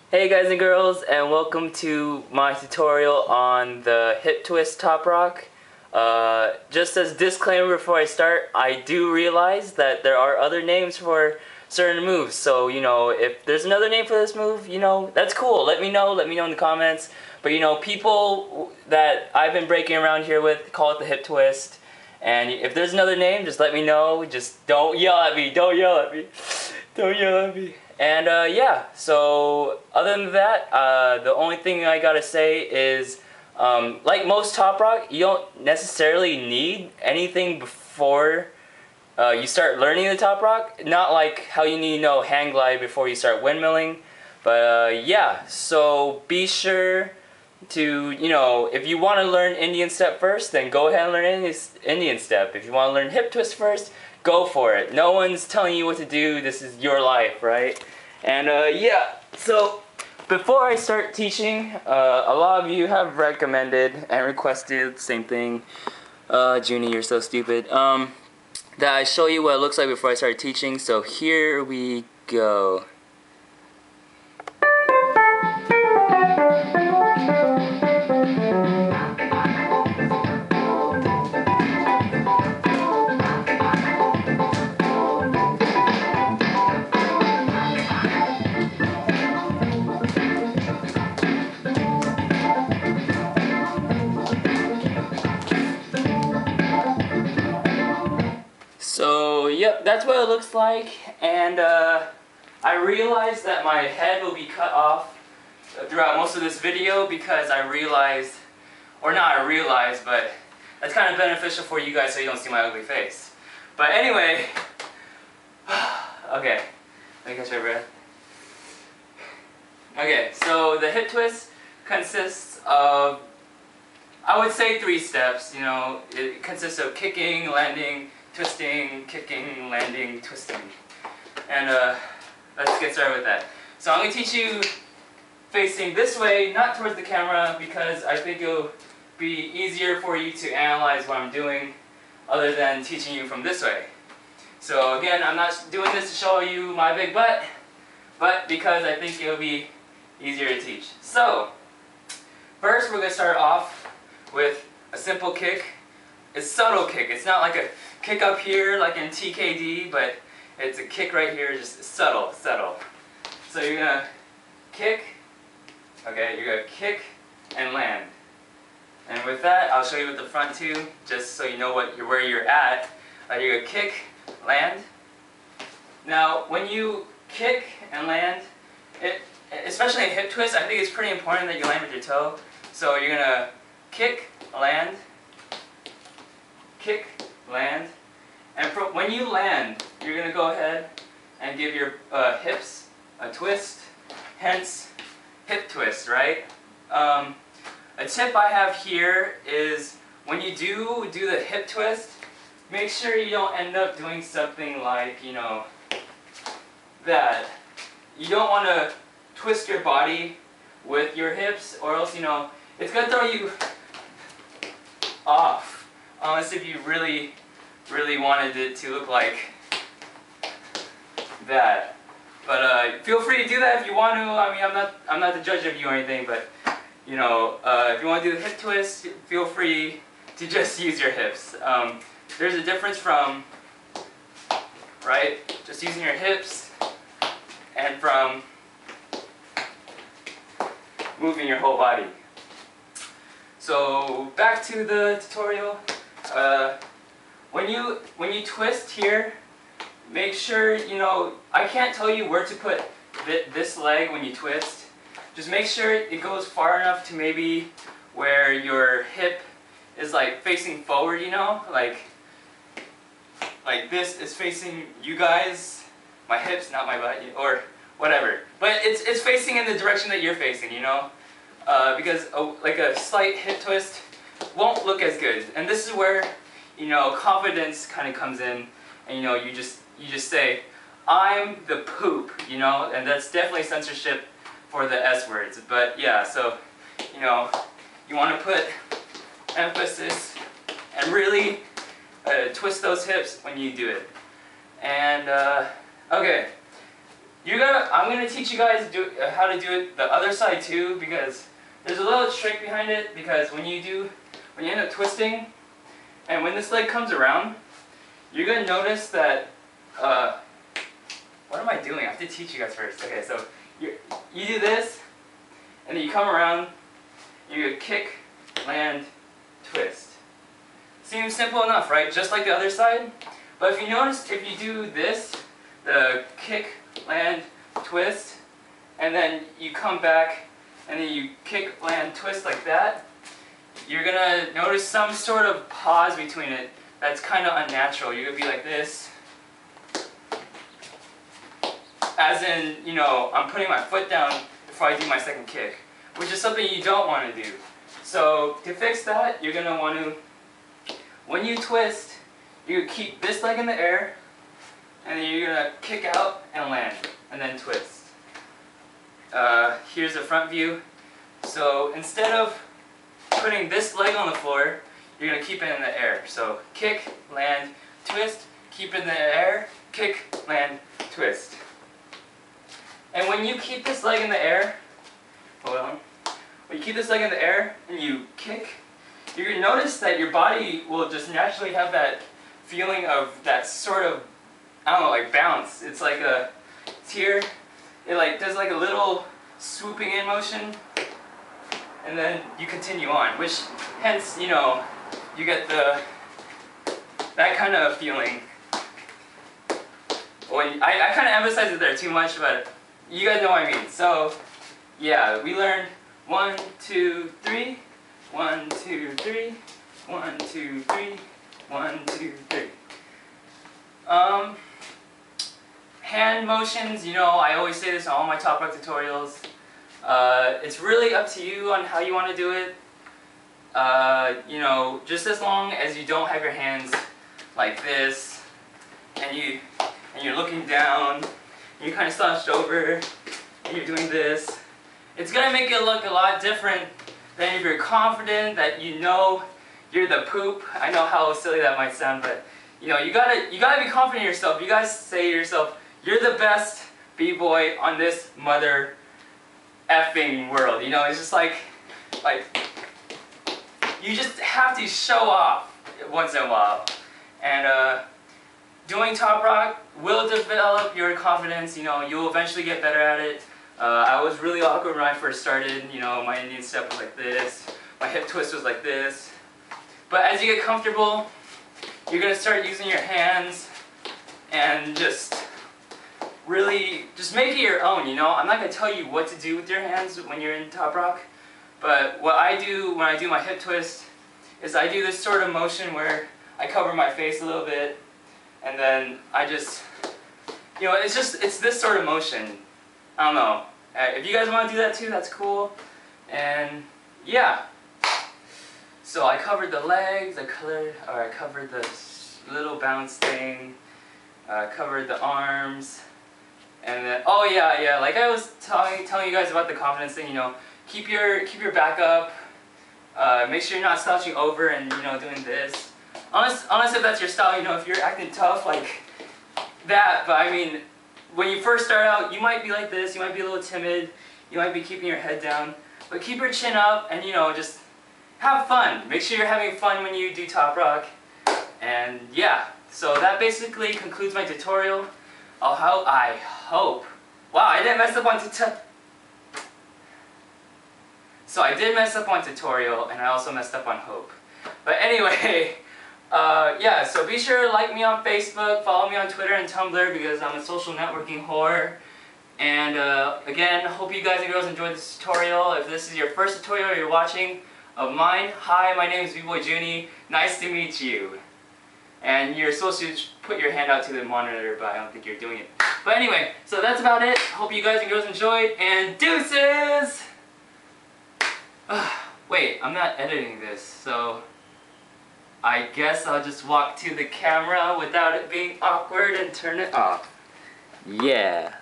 Hey guys and girls, and welcome to my tutorial on the hip twist top rock. Just as disclaimer before I start, I do realize that there are other names for certain moves, so if there's another name for this move, that's cool. Let me know in the comments. But people that I've been breaking around here with call it the hip twist. And if there's another name, just let me know. Just don't yell at me. Don't yell at me. Don't yell at me. And yeah, so other than that, the only thing I gotta say is, like most top rock, you don't necessarily need anything before you start learning the top rock. Not like how you need to know hang glide before you start windmilling. But yeah, so be sure to, if you want to learn Indian step first, then go ahead and learn Indian step. If you want to learn hip twist first, go for it. No one's telling you what to do. This is your life, right? And yeah, so before I start teaching, a lot of you have recommended and requested the same thing. Junie, you're so stupid. That I show you what it looks like before I start teaching. So here we go. So, yep, that's what it looks like, and I realized that my head will be cut off throughout most of this video because I realized, or not I realized, but that's kind of beneficial for you guys so you don't see my ugly face. But anyway, okay, let me catch my breath. Okay, so the hip twist consists of, I would say 3 steps. It consists of kicking, landing, twisting, kicking, landing, twisting. And let's get started with that. So I'm going to teach you facing this way, not towards the camera, because I think it'll be easier for you to analyze what I'm doing other than teaching you from this way. So again, I'm not doing this to show you my big butt, but because I think it'll be easier to teach. So first we're going to start off with a simple kick. It's a subtle kick. It's not like a kick up here like in TKD, but it's a kick right here, just subtle. So you're going to kick, okay, you're going to kick and land. And with that, I'll show you with the front too, just so you know where you're at. You're going to kick, land. Now, when you kick and land, especially in hip twist, I think it's pretty important that you land with your toe. So you're going to kick, land, kick, land, and when you land, you're going to go ahead and give your hips a twist, hence hip twist, right? A tip I have here is when you do the hip twist, make sure you don't end up doing something like, that. You don't want to twist your body with your hips, or else, it's going to throw you off. Unless if you really wanted it to look like that. But feel free to do that if you want to. I mean, I'm not the judge of you or anything, but if you want to do the hip twist, feel free to just use your hips. There's a difference from, right, just using your hips and from moving your whole body. So back to the tutorial. When you twist here, make sure, I can't tell you where to put this leg when you twist. Just make sure it goes far enough to maybe where your hip is like facing forward, like this is facing you guys, my hips, not my butt, or whatever. But it's facing in the direction that you're facing, because like a slight hip twist won't look as good. And this is where, confidence kind of comes in, and you just say, I'm the poop, and that's definitely censorship for the S words. But yeah, so you want to put emphasis and really twist those hips when you do it. And okay, I'm gonna teach you guys how to do it the other side too, because there's a little trick behind it. Because when you end up twisting, and when this leg comes around, you're gonna notice that. What am I doing? I have to teach you guys first. Okay, so you do this, and then you come around. You kick, land, twist. Seems simple enough, right? Just like the other side. But if you notice, if you do this, the kick, land, twist, and then you come back, and then you kick, land, twist like that, you're gonna notice some sort of pause between it that's kind of unnatural. You're gonna be like this. As in, you know, I'm putting my foot down before I do my second kick, which is something you don't want to do. So to fix that, you're going to want to, when you twist, you keep this leg in the air, and then you're going to kick out and land, and then twist. Here's the front view. So instead of putting this leg on the floor, you're going to keep it in the air. So kick, land, twist, keep it in the air, kick, land, twist. And when you keep this leg in the air, hold on. When you keep this leg in the air and you kick, you're gonna notice that your body will just naturally have that feeling of that sort of, I don't know, like bounce. It's like it's here. It like does like a little swooping in motion, and then you continue on. Which, hence, you know, you get that kind of feeling. Well, I kind of emphasize it there too much, but you guys know what I mean. So, yeah, we learned 1, 2, 3, 1, 2, 3, 1, 2, 3, 1, 2, 3. Hand motions, you know, I always say this in all my Toprock tutorials. It's really up to you on how you want to do it. You know, just as long as you don't have your hands like this, and you're looking down. You're kind of slouched over, and you're doing this. It's gonna make it look a lot different than if you're confident that you know you're the poop. I know how silly that might sound, but you know, you gotta be confident in yourself. You guys say to yourself, you're the best b-boy on this mother effing world. You know, it's just like you just have to show off once in a while. And doing Toprock will develop your confidence. You know, you'll eventually get better at it. I was really awkward when I first started. You know, my Indian step was like this. My hip twist was like this. But as you get comfortable, you're going to start using your hands and just really just make it your own, you know. I'm not going to tell you what to do with your hands when you're in Toprock. But what I do when I do my hip twist is I do this sort of motion where I cover my face a little bit. And then I just, you know, it's this sort of motion. I don't know. If you guys want to do that too, that's cool. And yeah. So I covered the legs, I covered the little bounce thing, covered the arms, and then, oh yeah, like I was telling you guys about the confidence thing, you know, keep your back up, make sure you're not slouching over and, you know, doing this. Unless if that's your style, you know, if you're acting tough like that, but I mean, when you first start out, you might be like this, you might be a little timid, you might be keeping your head down, but keep your chin up and, you know, just have fun. Make sure you're having fun when you do Toprock. And yeah, so that basically concludes my tutorial. I hope. Wow, I didn't mess up on So I did mess up on tutorial, and I also messed up on hope. But anyway, yeah, so be sure to like me on Facebook, follow me on Twitter and Tumblr because I'm a social networking whore. And again, hope you guys and girls enjoyed this tutorial. If this is your first tutorial you're watching of mine, hi, my name is B-Boy Junie. Nice to meet you. And you're supposed to put your hand out to the monitor, but I don't think you're doing it. But anyway, so that's about it. Hope you guys and girls enjoyed, and deuces! Wait, I'm not editing this, so I guess I'll just walk to the camera without it being awkward and turn it off. Yeah.